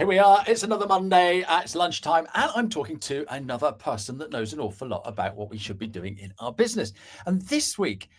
Here we are. It's another Monday. It's lunchtime, and I'm talking to another person that knows an awful lot about what we should be doing in our business. And this week,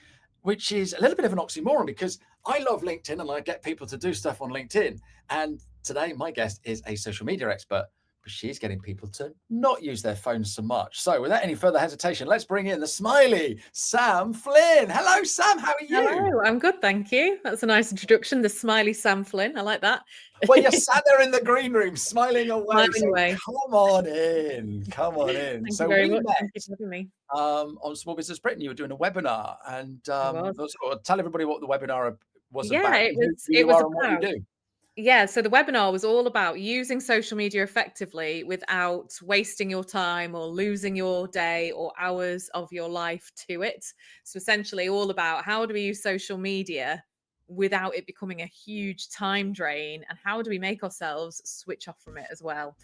which is a little bit of an oxymoron because I love LinkedIn and I get people to do stuff on LinkedIn. And today, my guest is a social media expert, but she's getting people to not use their phones so much. So, without any further hesitation, let's bring in the smiley Sam Flynn. Hello, Sam. How are you? Hello, I'm good, thank you. That's a nice introduction. The smiley Sam Flynn. I like that. Well, you sat there in the green room smiling away. Smiling away. Come on in. Come on in. Thank So you very we much. met Thank you for having me. on Small Business Britain. You were doing a webinar, and I was. tell everybody what the webinar was Yeah, about, it who was. It you was are and what you about. do. Yeah, so the webinar was all about using social media effectively without wasting your time or losing your day or hours of your life to it. So essentially, all about how do we use social media without it becoming a huge time drain, and how do we make ourselves switch off from it as well,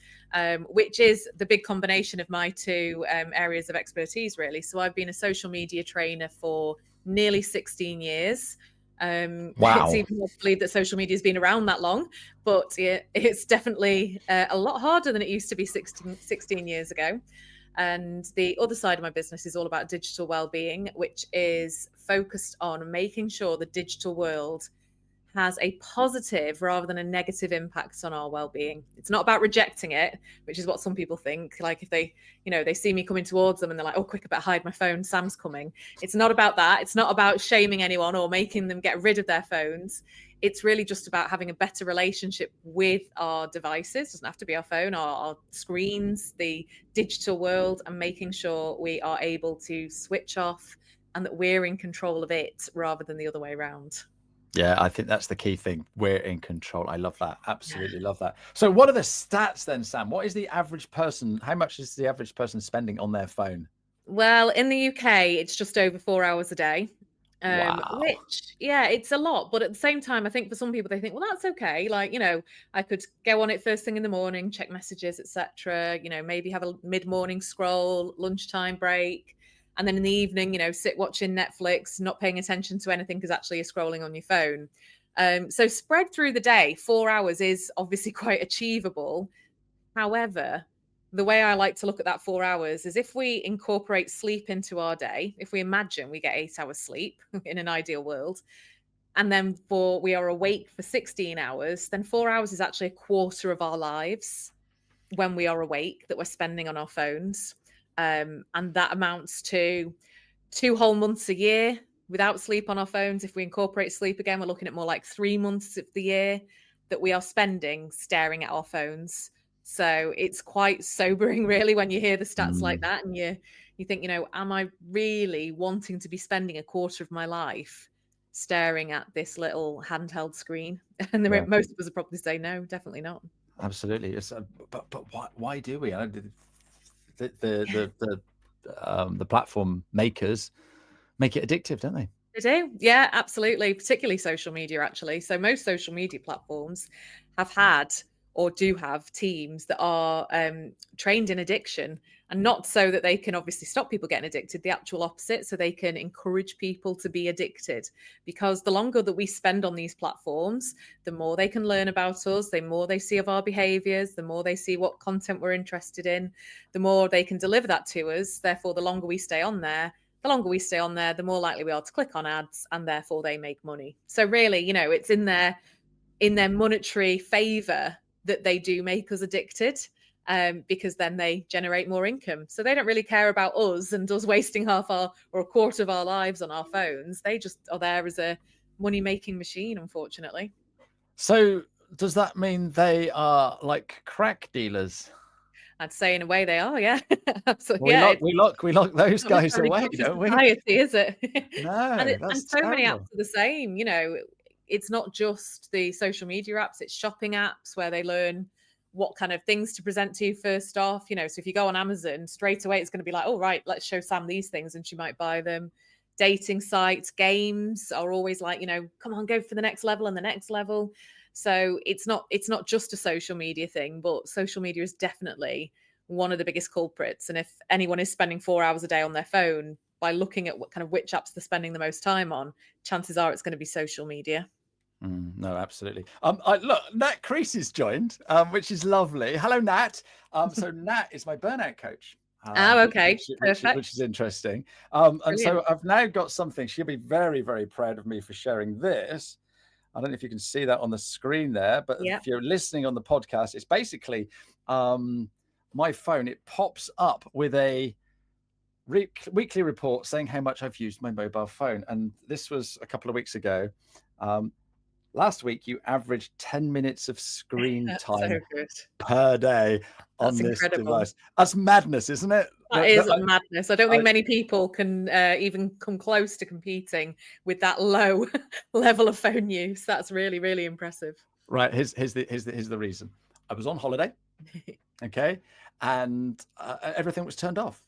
which is the big combination of my two areas of expertise, really. So I've been a social media trainer for nearly 16 years. It's Wow. even hard to believe that social media has been around that long, but it's definitely a lot harder than it used to be 16 years ago. And the other side of my business is all about digital well-being, which is focused on making sure the digital world has a positive rather than a negative impact on our well-being. It's not about rejecting it, which is what some people think. Like if they see me coming towards them and they're like, oh, quick, I better hide my phone, Sam's coming. It's not about that. It's not about shaming anyone or making them get rid of their phones. It's really just about having a better relationship with our devices. It doesn't have to be our phone, our screens, the digital world, and making sure we are able to switch off and that we're in control of it rather than the other way around. Yeah, I think that's the key thing. We're in control. I love that. Absolutely love that. So what are the stats then, Sam? What is the average person? How much is the average person spending on their phone? Well, in the UK, it's just over 4 hours a day. Wow. Which, yeah, it's a lot. But at the same time, I think for some people, they think, well, that's okay. Like, I could go on it first thing in the morning, check messages, etc. Maybe have a mid-morning scroll, lunchtime break. And then in the evening, sit watching Netflix, not paying attention to anything because actually you're scrolling on your phone. So spread through the day, 4 hours is obviously quite achievable. However, the way I like to look at that 4 hours is if we incorporate sleep into our day, if we imagine we get 8 hours sleep in an ideal world, and then we are awake for 16 hours, then 4 hours is actually a quarter of our lives when we are awake that we're spending on our phones. And that amounts to 2 whole months a year without sleep on our phones. If we incorporate sleep again, we're looking at more like 3 months of the year that we are spending staring at our phones. So it's quite sobering, really, when you hear the stats like that, and you think, am I really wanting to be spending a quarter of my life staring at this little handheld screen? And most of us would probably say no, definitely not. Absolutely. It's, but why do we? The platform makers make it addictive, don't they? They do. Yeah, absolutely. Particularly social media, actually. So most social media platforms have had or do have teams that are trained in addiction, and not so that they can obviously stop people getting addicted, the actual opposite, so they can encourage people to be addicted. Because the longer that we spend on these platforms, the more they can learn about us, the more they see of our behaviors, the more they see what content we're interested in, the more they can deliver that to us. Therefore, the longer we stay on there, the more likely we are to click on ads, and therefore they make money. So really, it's in their monetary favor that they do make us addicted, because then they generate more income. So they don't really care about us and us wasting half or a quarter of our lives on our phones. They just are there as a money-making machine, unfortunately. So does that mean they are like crack dealers? I'd say in a way they are, yeah. Absolutely. We lock those Not a guys very away, conscious don't we? society, is it? No, And that's so many apps terrible. are the same. It's not just the social media apps; it's shopping apps where they learn what kind of things to present to you first off. So if you go on Amazon, straight away it's going to be like, oh right, let's show Sam these things, and she might buy them. Dating sites, games are always like, come on, go for the next level and the next level. So it's not just a social media thing, but social media is definitely one of the biggest culprits. And if anyone is spending 4 hours a day on their phone, by looking at what kind of which apps they're spending the most time on, chances are it's going to be social media. No, absolutely. Look, Nat Crease is joined, which is lovely. Hello, Nat. So Nat is my burnout coach, Oh, okay. which Perfect. is interesting. And Brilliant. so I've now got something. She'll be very, very proud of me for sharing this. I don't know if you can see that on the screen there, but Yeah. if you're listening on the podcast, it's basically my phone. It pops up with a weekly report saying how much I've used my mobile phone. And this was a couple of weeks ago. Last week, you averaged 10 minutes of screen That's so time good. per day That's on this incredible. device. That's madness, isn't it? That is madness. I don't think I many people can even come close to competing with that low level of phone use. That's really, really impressive. right. Here's the reason. I was on holiday, okay, and everything was turned off.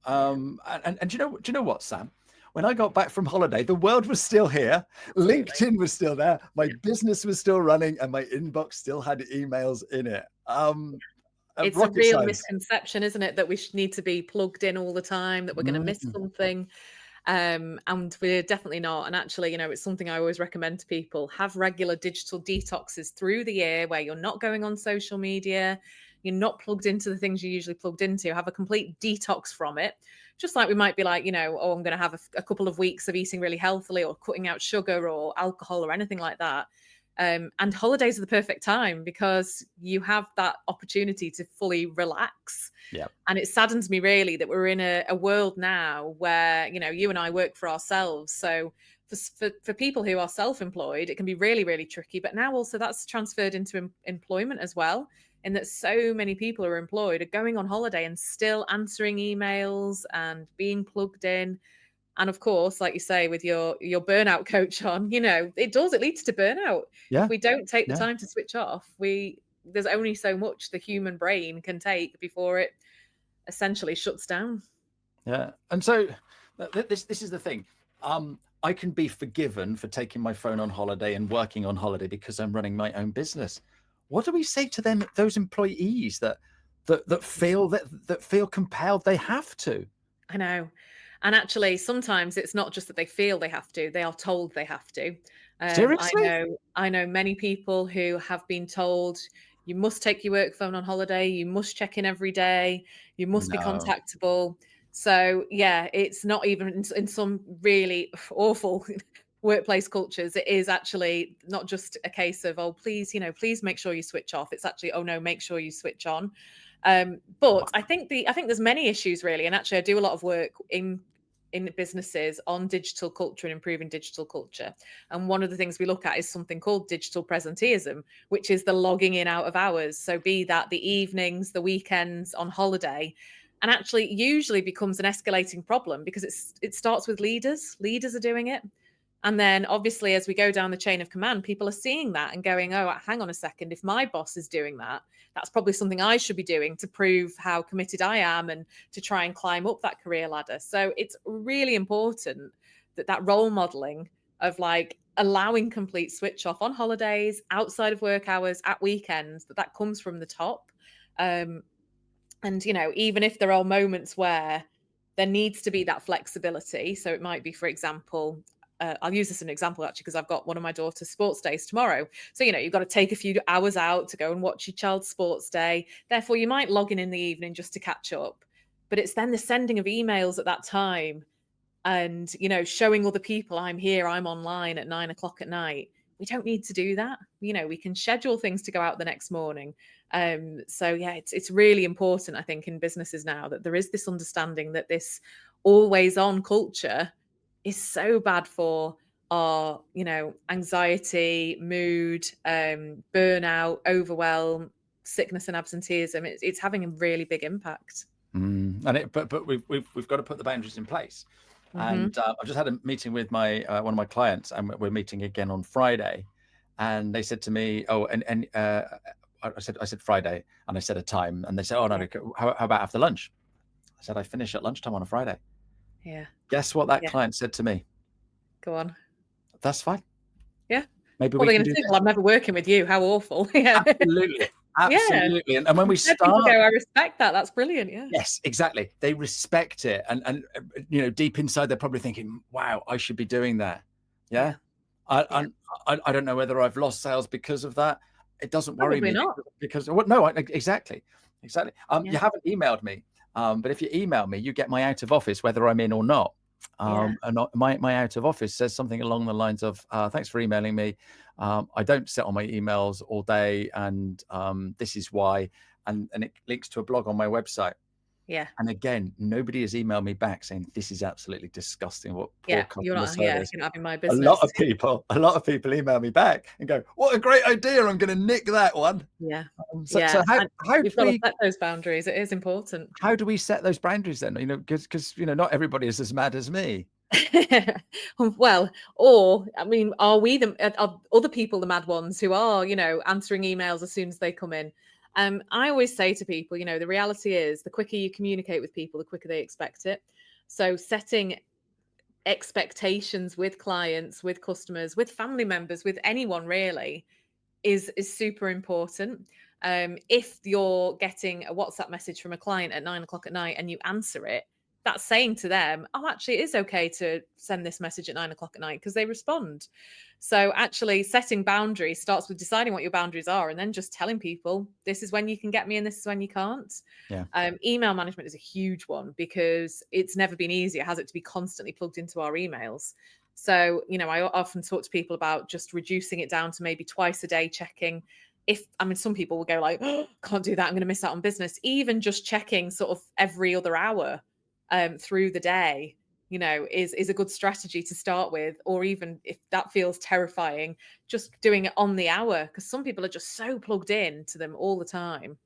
And do you know what, Sam? When I got back from holiday, the world was still here. Absolutely. LinkedIn was still there. My Yeah. business was still running, and my inbox still had emails in it. It's a Rocket real science. misconception, isn't it, that we need to be plugged in all the time, that we're going to miss something. And we're definitely not. And actually, it's something I always recommend to people: have regular digital detoxes through the year where you're not going on social media, you're not plugged into the things you're usually plugged into. Have a complete detox from it. Just like we might be like, oh, I'm going to have a couple of weeks of eating really healthily or cutting out sugar or alcohol or anything like that. And holidays are the perfect time because you have that opportunity to fully relax. Yeah. And it saddens me really that we're in a world now where, you and I work for ourselves. So for people who are self-employed, it can be really, really tricky. But now also that's transferred into employment as well, in that so many people are employed, are going on holiday and still answering emails and being plugged in. And of course, like you say, with your burnout coach on, it leads to burnout. Yeah. If we don't take the Yeah. time to switch off, there's only so much the human brain can take before it essentially shuts down. Yeah. And so this is the thing. I can be forgiven for taking my phone on holiday and working on holiday because I'm running my own business. What do we say to them, those employees that feel compelled they have to? I know. And actually, sometimes it's not just that they feel they have to, they are told they have to. I Seriously? know, I know many people who have been told, you must take your work phone on holiday, you must check in every day, you must be No. contactable. So yeah, it's not even in some really awful workplace cultures. It is actually not just a case of, oh, please, please make sure you switch off. It's actually, oh no, make sure you switch on. But I think there's many issues really, and actually I do a lot of work in businesses on digital culture and improving digital culture. And one of the things we look at is something called digital presenteeism, which is the logging in out of hours. So be that the evenings, the weekends, on holiday, and actually usually becomes an escalating problem because it starts with leaders. Leaders are doing it. And then obviously, as we go down the chain of command, people are seeing that and going, oh, hang on a second. If my boss is doing that, that's probably something I should be doing to prove how committed I am and to try and climb up that career ladder. So it's really important that role modeling of like allowing complete switch off on holidays, outside of work hours, at weekends, that comes from the top. And, even if there are moments where there needs to be that flexibility. So it might be, for example, I'll use this as an example actually, because I've got one of my daughter's sports days tomorrow. So, you've got to take a few hours out to go and watch your child's sports day. Therefore, you might log in the evening just to catch up. But it's then the sending of emails at that time and, showing other people I'm here, I'm online at 9 o'clock at night. We don't need to do that. We can schedule things to go out the next morning. So yeah, it's really important, I think, in businesses now that there is this understanding that this always on culture is so bad for our, anxiety, mood, burnout, overwhelm, sickness and absenteeism. It's having a really big impact. But we've got to put the boundaries in place. Mm-hmm. And I've just had a meeting with my one of my clients, and we're meeting again on Friday. And they said to me, "Oh, and I said Friday, and I said a time, and they said, "Oh no, Yeah. how about after lunch?" I said, "I finish at lunchtime on a Friday." Yeah. Guess what that Yeah. client said to me? Go on. That's fine. Yeah. Maybe What we are they can going to do say? this. Well, I'm never working with you. How awful. Yeah. Absolutely, Yeah. absolutely. And when we Instead, people start, go, I respect that. That's brilliant. Yeah. yes, exactly, they respect it, and deep inside they're probably thinking, "Wow, I should be doing that." Yeah. Yeah. Yeah. I don't know whether I've lost sales because of that. It doesn't worry Probably me not. because what? No, exactly, exactly. You Yeah. haven't emailed me, but if you email me, you get my out of office whether I'm in or not. Yeah. And my out of office says something along the lines of, "Thanks for emailing me. I don't sit on my emails all day, and this is why." And it links to a blog on my website. Yeah. And again, nobody has emailed me back saying this is absolutely disgusting. What poor Yeah. You're customer not, yeah, service. you're not having my A lot business. of people email me back and go, "What a great idea! I'm going to nick that one." Yeah. So, Yeah. And how do you've got to we set those boundaries. It is important. set those boundaries then? Because not everybody is as mad as me. Well, or I mean, are we are other people the mad ones who are, answering emails as soon as they come in? I always say to people, the reality is the quicker you communicate with people, the quicker they expect it. So setting expectations with clients, with customers, with family members, with anyone really is super important. If you're getting a WhatsApp message from a client at 9 o'clock at night and you answer it, that's saying to them, oh, actually, it is okay to send this message at 9 o'clock at night because they respond. So, actually, setting boundaries starts with deciding what your boundaries are and then just telling people this is when you can get me and this is when you can't. Yeah. Email management is a huge one because it's never been easier, has it, to be constantly plugged into our emails. So, I often talk to people about just reducing it down to maybe twice a day checking. Some people will go like, oh, can't do that, I'm going to miss out on business. Even just checking sort of every other hour through the day, is a good strategy to start with. Or even if that feels terrifying, just doing it on the hour, because some people are just so plugged in to them all the time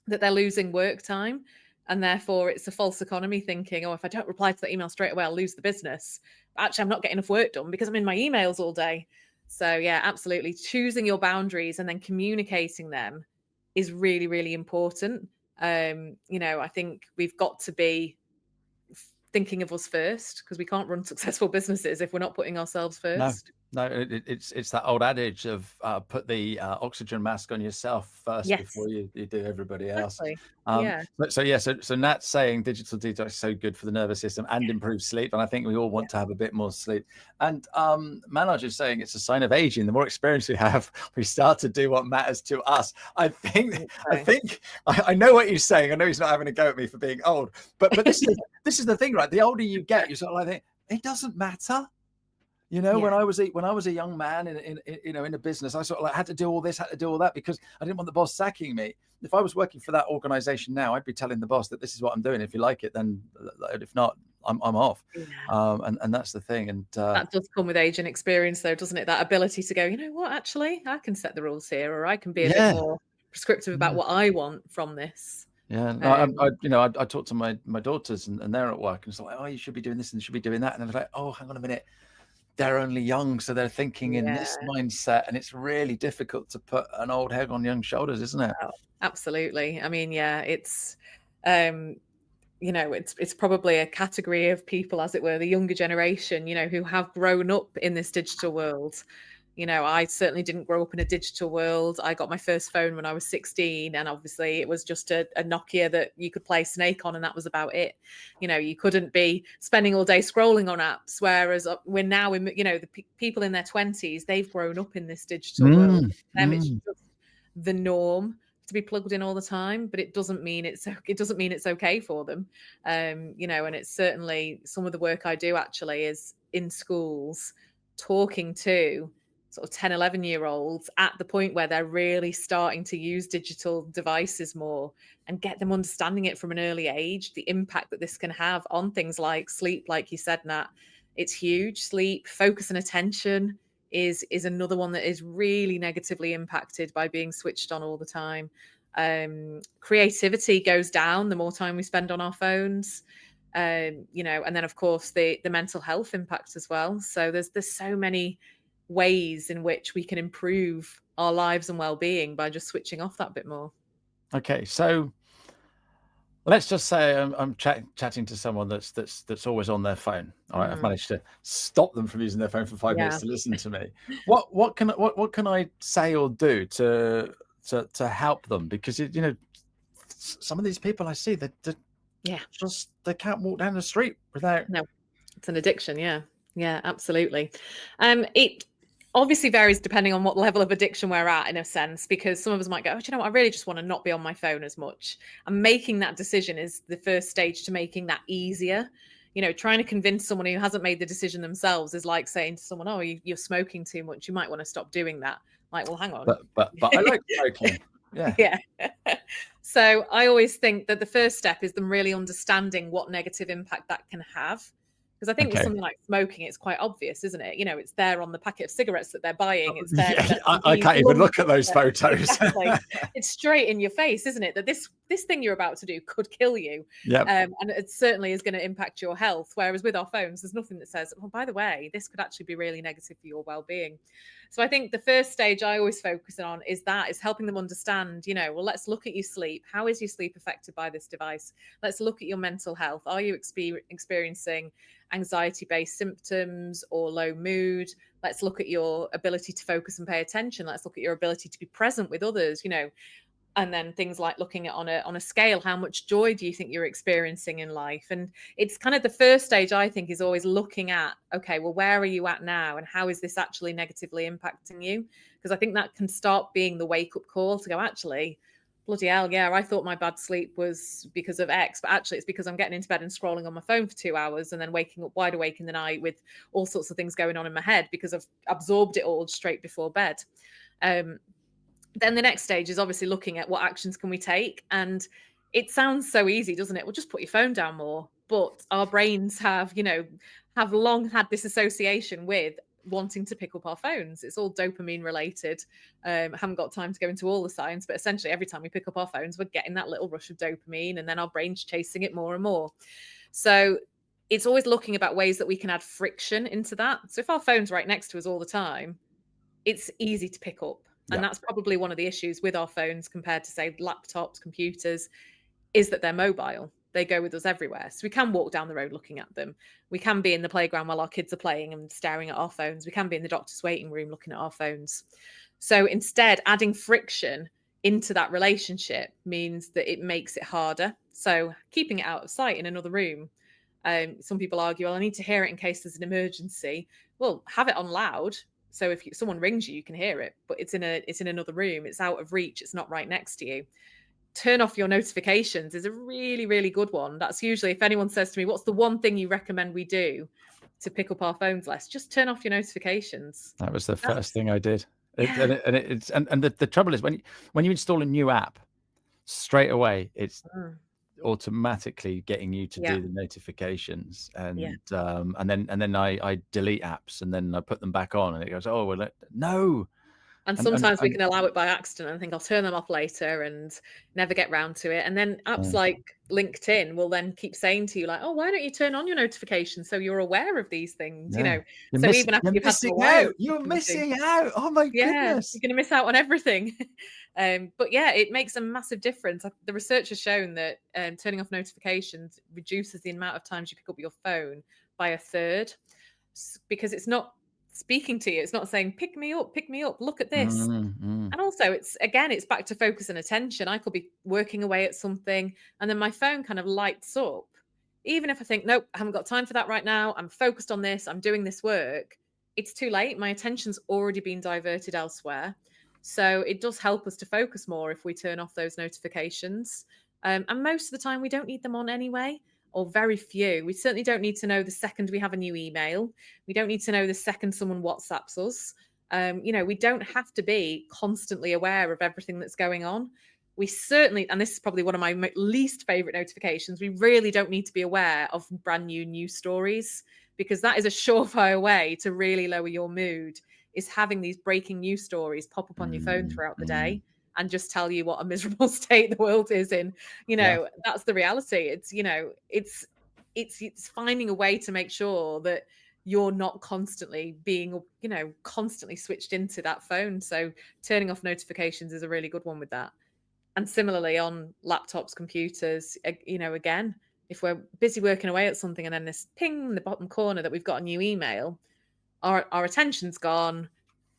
that they're losing work time. And therefore, it's a false economy thinking, oh, if I don't reply to that email straight away, I'll lose the business. But actually, I'm not getting enough work done because I'm in my emails all day. So, yeah, absolutely. Choosing your boundaries and then communicating them is really, really important. I think we've got to be thinking of us first because we can't run successful businesses if we're not putting ourselves No, first. no, it's that old adage of put the oxygen mask on yourself first Yes, before you do everybody else. exactly. Yeah. So Nat's saying digital detox is so good for the nervous system and improves sleep, and I think we all want to have a bit more sleep. And Manoj is saying it's a sign of aging. The more experience we have, we start to do what matters to us. I know what he's saying. I know he's not having a go at me for being old, but this is the thing, right? The older you get, you sort of like think it doesn't matter. Yeah. When I was a young man in a business, I sort of like had to do all this, had to do all that because I didn't want the boss sacking me. If I was working for that organization now, I'd be telling the boss that this is what I'm doing. If you like it, then if not, I'm off. Yeah. And that's the thing. And That does come with age and experience, though, doesn't it? That ability to go, you know what, actually, I can set the rules here, or I can be a bit yeah, more prescriptive about yeah, what I want from this. yeah. No, Um, I talk to my daughters and they're at work and it's like, oh, you should be doing this and you should be doing that. And they're like, oh, hang on a minute. They're only young, so they're thinking in yeah, this mindset, and it's really difficult to put an old head on young shoulders, isn't it? oh, absolutely. I mean, yeah, um, it's probably a category of people, as it were, the younger generation, who have grown up in this digital world. I certainly didn't grow up in a digital world. I got my first phone when I was 16, and obviously it was just a Nokia that you could play Snake on, and that was about it. You couldn't be spending all day scrolling on apps. Whereas we're now in, the people in their 20s, they've grown up in this digital world. Mm, For them, it's mm. just the norm to be plugged in all the time, but it doesn't mean it's okay for them. And it's certainly some of the work I do actually is in schools, talking to sort of 10, 11 year olds at the point where they're really starting to use digital devices more, and get them understanding it from an early age, the impact that this can have on things like sleep, like you said, Nat. It's huge. Sleep, focus and attention is another one that is really negatively impacted by being switched on all the time. Creativity goes down the more time we spend on our phones. And then of course the mental health impact as well. So there's so many ways in which we can improve our lives and well-being by just switching off that bit more. Okay, so let's just say I'm chatting to someone that's always on their phone. All right, I've Mm, managed to stop them from using their phone for 5 minutes yeah. to listen to me. What can I say or do to help them? Because some of these people I see that Yeah. just they can't walk down the street without. No, it's an addiction. Yeah. Yeah, absolutely. It obviously varies depending on what level of addiction we're at, in a sense, because some of us might go, oh, do you know what? I really just want to not be on my phone as much. And making that decision is the first stage to making that easier. You know, trying to convince someone who hasn't made the decision themselves is like saying to someone, oh, you're smoking too much. You might want to stop doing that. Like, well, hang on. But I like smoking. Yeah. Yeah. So I always think that the first step is them really understanding what negative impact that can have. Because I think with Okay. something like smoking, it's quite obvious, isn't it? You know, it's there on the packet of cigarettes that they're buying. It's there. Yeah, I can't even look at those photos. Exactly. It's straight in your face, isn't it? That this thing you're about to do could kill you. Yeah. And it certainly is going to impact your health. Whereas with our phones, there's nothing that says, oh, by the way, this could actually be really negative for your well-being. So I think the first stage I always focus on is helping them understand, you know, well, let's look at your sleep. How is your sleep affected by this device? Let's look at your mental health. Are you experiencing anxiety-based symptoms or low mood? Let's look at your ability to focus and pay attention. Let's look at your ability to be present with others, you know. And then things like looking at on a scale, how much joy do you think you're experiencing in life? And it's kind of the first stage, I think, is always looking at, okay, well, where are you at now? And how is this actually negatively impacting you? Because I think that can start being the wake up call to go, actually, bloody hell, yeah, I thought my bad sleep was because of X, but actually it's because I'm getting into bed and scrolling on my phone for 2 hours and then waking up wide awake in the night with all sorts of things going on in my head because I've absorbed it all straight before bed. Then the next stage is obviously looking at what actions can we take. And it sounds so easy, doesn't it? Well, just put your phone down more. But our brains have long had this association with wanting to pick up our phones. It's all dopamine related. I haven't got time to go into all the science, but essentially every time we pick up our phones, we're getting that little rush of dopamine and then our brain's chasing it more and more. So it's always looking about ways that we can add friction into that. So if our phone's right next to us all the time, it's easy to pick up. And that's probably one of the issues with our phones compared to, say, laptops, computers, is that they're mobile. They go with us everywhere. So we can walk down the road looking at them. We can be in the playground while our kids are playing and staring at our phones. We can be in the doctor's waiting room looking at our phones. So instead, adding friction into that relationship means that it makes it harder. So keeping it out of sight in another room. Some people argue, well, I need to hear it in case there's an emergency. Well, have it on loud. So if someone rings you, you can hear it, but it's in another room. It's out of reach. It's not right next to you. Turn off your notifications is a really, really good one. That's usually, if anyone says to me, what's the one thing you recommend we do to pick up our phones less? Just turn off your notifications. That was the first thing I did. And the trouble is when you install a new app, straight away it's automatically getting you to do the notifications, and then I delete apps and then I put them back on and it goes, oh well, no. And sometimes we can allow it by accident and think I'll turn them off later and never get round to it. And then apps like LinkedIn will then keep saying to you like, oh, why don't you turn on your notifications so you're aware of these things, you know? Even after you've had some you're missing out. Oh my goodness. You're going to miss out on everything. But yeah, it makes a massive difference. The research has shown that turning off notifications reduces the amount of times you pick up your phone by 1/3 because it's not speaking to you. It's not saying, pick me up, look at this. And also it's back to focus and attention. I could be working away at something and then my phone kind of lights up. Even if I think, nope, I haven't got time for that right now. I'm focused on this. I'm doing this work. It's too late. My attention's already been diverted elsewhere. So it does help us to focus more if we turn off those notifications. And most of the time we don't need them on anyway. Or very few. We certainly don't need to know the second we have a new email. We don't need to know the second someone WhatsApps us. We don't have to be constantly aware of everything that's going on. We certainly, and this is probably one of my least favorite notifications, we really don't need to be aware of brand new news stories because that is a surefire way to really lower your mood, is having these breaking news stories pop up on your phone throughout the day and just tell you what a miserable state the world is in. That's the reality. It's finding a way to make sure that you're not constantly being, constantly switched into that phone. So turning off notifications is a really good one with that. And similarly on laptops, computers, again, if we're busy working away at something and then this ping in the bottom corner that we've got a new email, our attention's gone.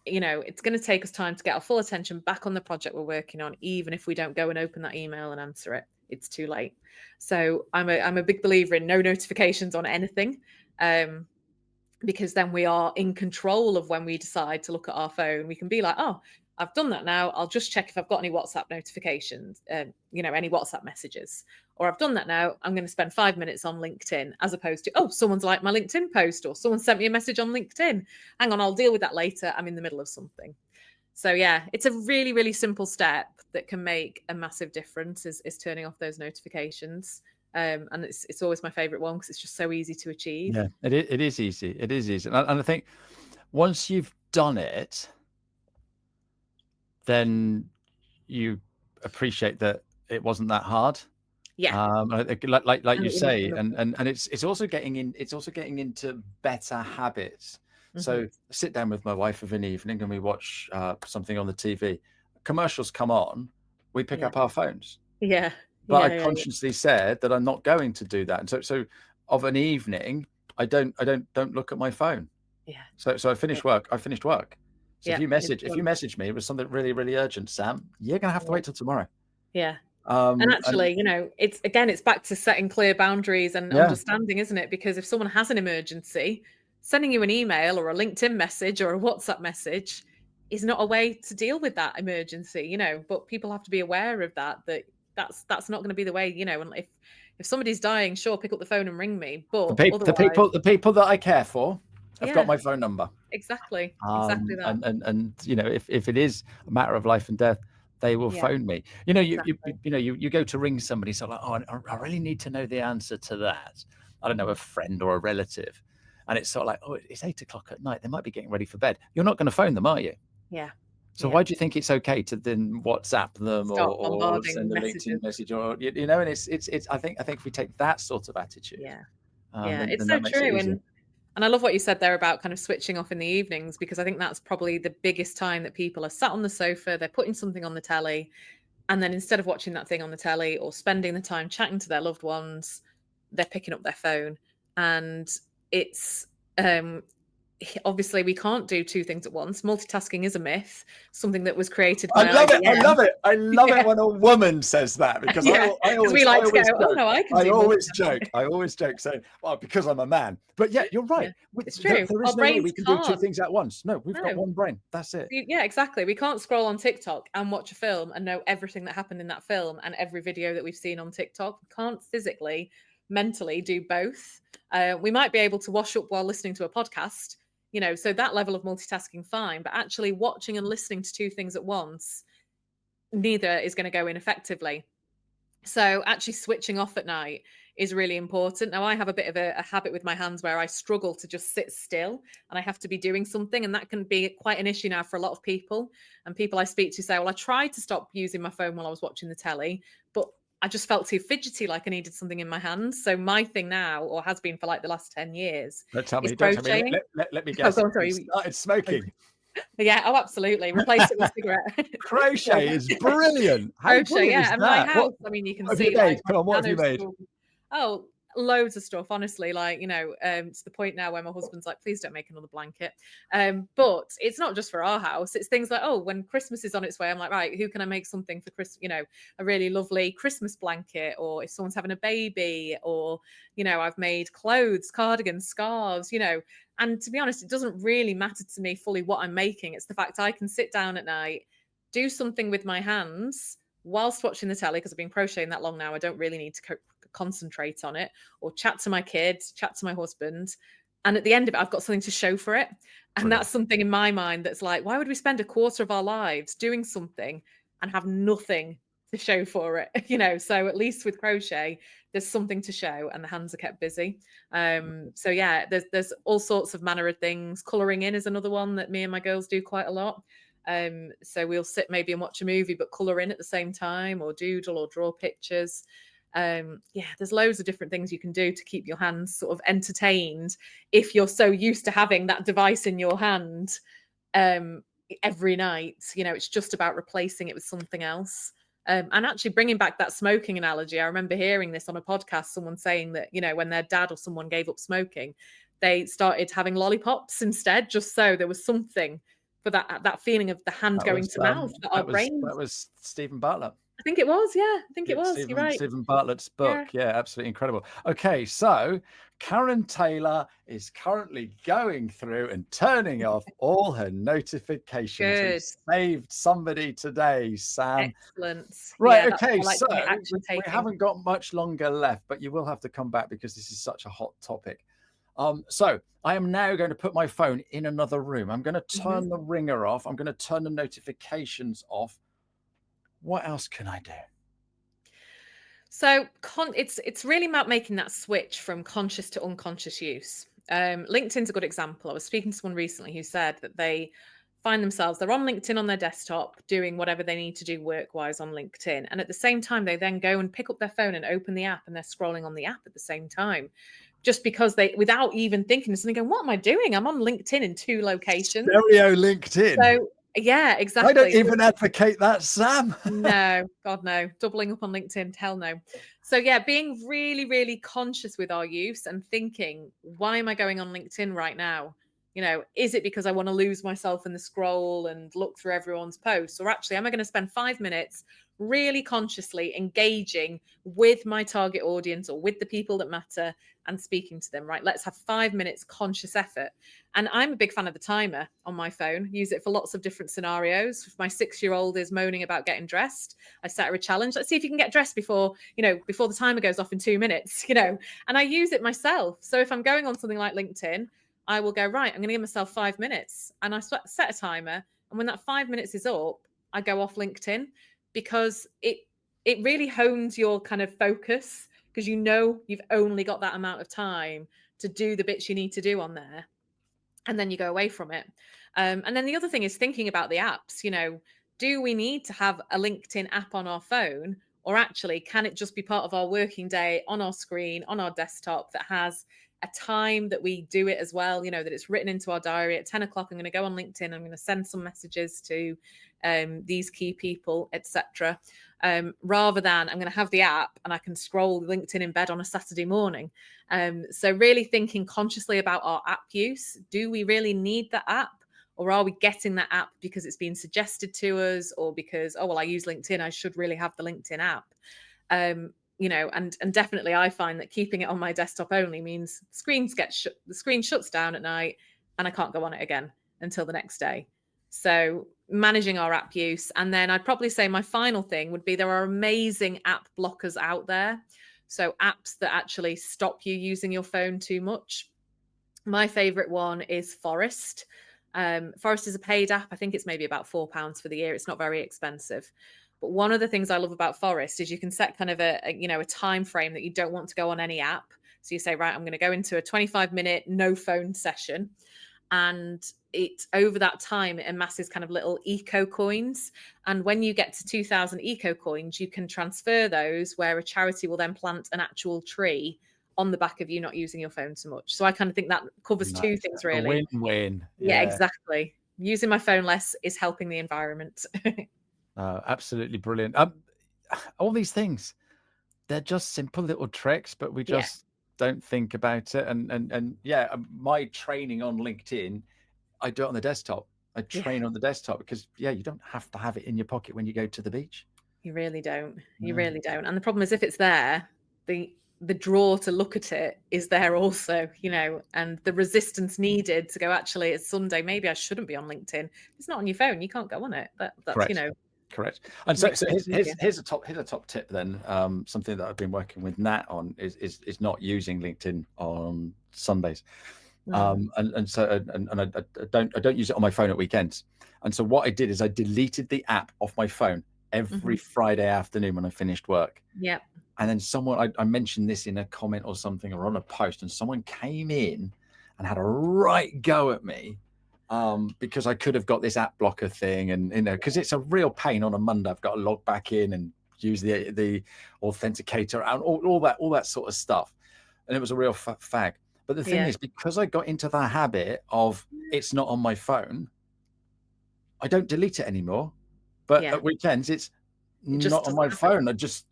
It's going to take us time to get our full attention back on the project we're working on, even if we don't go and open that email and answer it. It's too late. So I'm a big believer in no notifications on anything. because then we are in control of when we decide to look at our phone. We can be like, oh, I've done that now. I'll just check if I've got any WhatsApp notifications, any WhatsApp messages. Or I've done that now. I'm going to spend 5 minutes on LinkedIn, as opposed to, oh, someone's liked my LinkedIn post, or someone sent me a message on LinkedIn. Hang on, I'll deal with that later. I'm in the middle of something. So yeah, it's a really, really simple step that can make a massive difference, is turning off those notifications. And it's always my favorite one because it's just so easy to achieve. Yeah, it is easy. It is easy. And I think once you've done it, then you appreciate that it wasn't that hard. Yeah. Like you And say, and it's also getting into better habits. So I sit down with my wife of an evening and we watch something on the TV. Commercials come on, we pick up our phones. Yeah. But I consciously said that I'm not going to do that. And so of an evening, I don't look at my phone. Yeah. So I finished work. So Yeah. if you message me, it was something really, really urgent, Sam, you're gonna have to wait till tomorrow. Yeah. And actually, it's back to setting clear boundaries and understanding, isn't it? Because if someone has an emergency, sending you an email or a LinkedIn message or a WhatsApp message is not a way to deal with that emergency, but people have to be aware of that's not going to be the way, and if somebody's dying, sure, pick up the phone and ring me. But the people that I care for have got my phone number. Exactly that. And if it is a matter of life and death, they will phone me. You go to ring somebody, so like, oh, I really need to know the answer to that. I don't know, a friend or a relative, and it's sort of like, oh, it's 8 o'clock at night. They might be getting ready for bed. You're not going to phone them, are you? Yeah. So why do you think it's okay to then WhatsApp them or send a LinkedIn message, or and it's I think if we take that sort of attitude, it's so true. And I love what you said there about kind of switching off in the evenings, because I think that's probably the biggest time that people are sat on the sofa, they're putting something on the telly, and then instead of watching that thing on the telly or spending the time chatting to their loved ones, they're picking up their phone. And it's obviously we can't do two things at once. Multitasking is a myth, something that was created by IBM. I love it when a woman says that, because I always joke saying, well, because I'm a man. But yeah, you're right. It's true. There is no way we can do two things at once. No, we've got one brain. That's it. Yeah, exactly. We can't scroll on TikTok and watch a film and know everything that happened in that film and every video that we've seen on TikTok. We can't physically, mentally do both. We might be able to wash up while listening to a podcast, so that level of multitasking, fine. But actually watching and listening to two things at once, neither is going to go in effectively. So actually switching off at night is really important. Now, I have a bit of a habit with my hands where I struggle to just sit still and I have to be doing something. And that can be quite an issue now for a lot of people. And people I speak to say, well, I tried to stop using my phone while I was watching the telly, but I just felt too fidgety, like I needed something in my hands. So my thing now, or has been for like the last 10 years, Don't tell me. Let me guess. Oh, sorry. You started smoking. Yeah, oh, absolutely. Replace it with a cigarette. Crochet is brilliant. Crochet, yeah. And my house, you can see. What have you made? Oh, loads of stuff, honestly. To the point now where my husband's like, please don't make another blanket. But it's not just for our house. It's things like, oh, when Christmas is on its way, I'm like, right, who can I make something for Christmas? A really lovely Christmas blanket, or if someone's having a baby, or, I've made clothes, cardigans, scarves, and to be honest, it doesn't really matter to me fully what I'm making. It's the fact I can sit down at night, do something with my hands whilst watching the telly, because I've been crocheting that long now. I don't really need to concentrate on it, or chat to my kids, chat to my husband. And at the end of it, I've got something to show for it. And that's something in my mind that's like, why would we spend a quarter of our lives doing something and have nothing to show for it? So at least with crochet, there's something to show and the hands are kept busy. So yeah, there's all sorts of manner of things. Colouring in is another one that me and my girls do quite a lot. So we'll sit maybe and watch a movie, but colour in at the same time, or doodle or draw pictures. There's loads of different things you can do to keep your hands sort of entertained if you're so used to having that device in your hand every night. It's just about replacing it with something else. And actually bringing back that smoking analogy, I remember hearing this on a podcast, someone saying that, when their dad or someone gave up smoking, they started having lollipops instead, just so there was something for that feeling of the hand going to mouth. That was Stephen Bartlett. think it was. Yeah, I think it It's was. You're right. Stephen Bartlett's Yeah. book. Yeah, absolutely incredible. Okay, so Karen Taylor is currently going through and turning off all her notifications. We've Good. saved somebody today, Sam. Excellent. Right, Yeah, that's okay, why I like so to get we action taking. haven't got much longer left, but you will have to come back because this is such a hot topic. So I am now going to put my phone in another room. I'm going to Mhm. turn the ringer off. I'm going to turn the notifications off. What else can I do? So it's really about making that switch from conscious to unconscious use. LinkedIn's a good example. I was speaking to someone recently who said that they find themselves, they're on LinkedIn on their desktop doing whatever they need to do work-wise on LinkedIn. And at the same time, they then go and pick up their phone and open the app and they're scrolling on the app at the same time. Just because they, without even thinking, suddenly going, what am I doing? I'm on LinkedIn in 2 locations. Stereo LinkedIn. So yeah, I don't exactly. even advocate that, Sam. No, God, no. Doubling up on LinkedIn, hell no. So, yeah, being really, really conscious with our use and thinking, why am I going on LinkedIn right now? You know, is it because I want to lose myself in the scroll and look through everyone's posts? Or actually, am I going to spend 5 minutes really consciously engaging with my target audience or with the people that matter and speaking to them, right? Let's have 5 minutes conscious effort. And I'm a big fan of the timer on my phone, use it for lots of different scenarios. If my 6-year-old is moaning about getting dressed, I set her a challenge. Let's see if you can get dressed before the timer goes off in 2 minutes, and I use it myself. So if I'm going on something like LinkedIn, I will go, right, I'm going to give myself 5 minutes and I set a timer. And when that 5 minutes is up, I go off LinkedIn because it really hones your kind of focus because you've only got that amount of time to do the bits you need to do on there. And then you go away from it. And then the other thing is thinking about the apps. Do we need to have a LinkedIn app on our phone? Or actually, can it just be part of our working day on our screen, on our desktop that has a time that we do it as well? That it's written into our diary at 10 o'clock. I'm going to go on LinkedIn. I'm going to send some messages to these key people, etc. Rather than I'm going to have the app and I can scroll LinkedIn in bed on a Saturday morning. So really thinking consciously about our app use. Do we really need that app? Or are we getting that app because it's been suggested to us or because, oh, well, I use LinkedIn, I should really have the LinkedIn app. And definitely I find that keeping it on my desktop only means the screen shuts down at night and I can't go on it again until the next day. So managing our app use. And then I'd probably say my final thing would be there are amazing app blockers out there. So apps that actually stop you using your phone too much. My favorite one is Forest. Forest is a paid app. I think it's maybe about £4 for the year. It's not very expensive. But one of the things I love about Forest is you can set kind of a time frame that you don't want to go on any app. So you say, right, I'm going to go into a 25-minute no phone session. And it over that time, it amasses kind of little eco coins. And when you get to 2,000 eco coins, you can transfer those where a charity will then plant an actual tree on the back of you not using your phone so much. So I kind of think that covers Nice. 2 things A really. win-win. Yeah, exactly. Using my phone less is helping the environment. Absolutely brilliant. All these things, they're just simple little tricks, but we Yeah. just don't think about it. And yeah, my training on LinkedIn, I do it on the desktop. I train on the desktop because you don't have to have it in your pocket when you go to the beach. You really don't. You No. really don't. And the problem is if it's there, the draw to look at it is there also, and the resistance needed to go, actually, it's Sunday, maybe I shouldn't be on LinkedIn. It's not on your phone, you can't go on it. That's Correct. And so makes it here's a top tip then. Something that I've been working with Nat on is not using LinkedIn on Sundays. And I don't use it on my phone at weekends. And so what I did is I deleted the app off my phone every Friday afternoon when I finished work. Yeah. And then I mentioned this in a comment or something or on a post, and someone came in and had a right go at me because I could have got this app blocker thing, and because it's a real pain on a Monday. I've got to log back in and use the authenticator and all that sort of stuff, and it was a real fag. But the thing is, because I got into the habit of it's not on my phone, I don't delete it anymore. But at weekends, it's not on my phone. I just,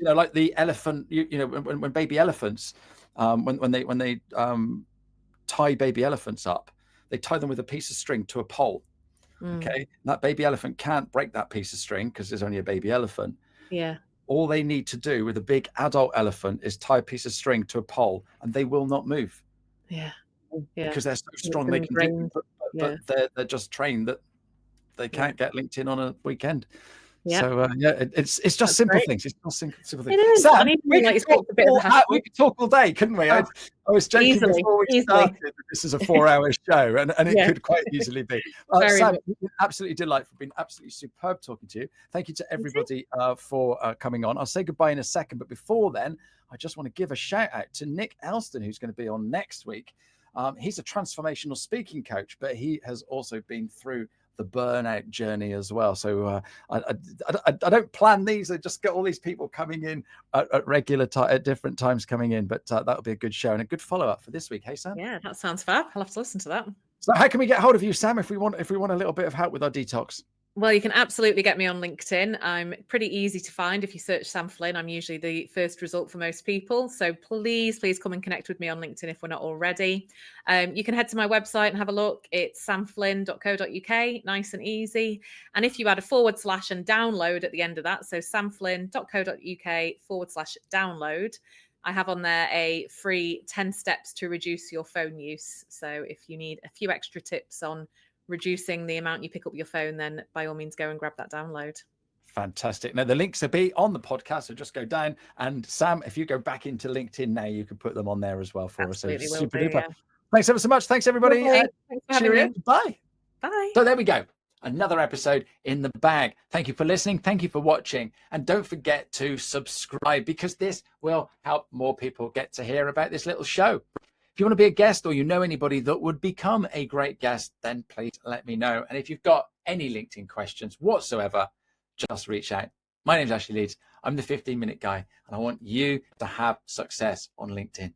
like the elephant, when baby elephants, when they tie baby elephants up, they tie them with a piece of string to a pole. Okay. That baby elephant can't break that piece of string because there's only a baby elephant. Yeah. All they need to do with a big adult elephant is tie a piece of string to a pole, and they will not move. Yeah. Yeah. Because they're so It's strong been they can do it, ingrained. Yeah. but they're just trained that they Yeah. can't get LinkedIn on a weekend. Yeah. So yeah, it's just That's simple great. things. It's just simple It things. is. Sam, And even we like could you said, talk it's a bit of a hassle. we could talk all day, couldn't we? Oh, I was joking easily, before we easily. started that this is a 4-hour show, and it Yeah. could quite easily be. Very Sam, much. you've been absolutely delightful. Been absolutely superb talking to you. Thank you to You too. everybody for coming on. I'll say goodbye in a second, but before then, I just want to give a shout out to Nick Elston, who's going to be on next week. He's a transformational speaking coach, but he has also been through the burnout journey as well. So I don't plan these. I just get all these people coming in at regular at different times coming in. But that'll be a good show and a good follow up for this week. Hey, Sam. Yeah, that sounds fab. I'll have to listen to that. So how can we get hold of you, Sam, if we want a little bit of help with our detox? Well, you can absolutely get me on LinkedIn. I'm pretty easy to find. If you search Sam Flynn, I'm usually the first result for most people. So please come and connect with me on LinkedIn if we're not already. You can head to my website and have a look. It's samflynn.co.uk, nice and easy. And if you add a / and download at the end of that, so samflynn.co.uk /download, I have on there a free 10 steps to reduce your phone use. So if you need a few extra tips on reducing the amount you pick up your phone, then by all means go and grab that download. Fantastic. Now the links will be on the podcast, so just go down. And Sam, if you go back into LinkedIn now, you can put them on there as well for Absolutely us. So will super do, duper. yeah. Thanks ever so much. Thanks everybody. Thanks for having Cheerio. me. Bye. Bye. So there we go. Another episode in the bag. Thank you for listening. Thank you for watching. And don't forget to subscribe, because this will help more people get to hear about this little show. If you want to be a guest, or you know anybody that would become a great guest, then please let me know. And if you've got any LinkedIn questions whatsoever, just reach out. My name's Ashley Leeds. I'm the 15-minute guy, and I want you to have success on LinkedIn.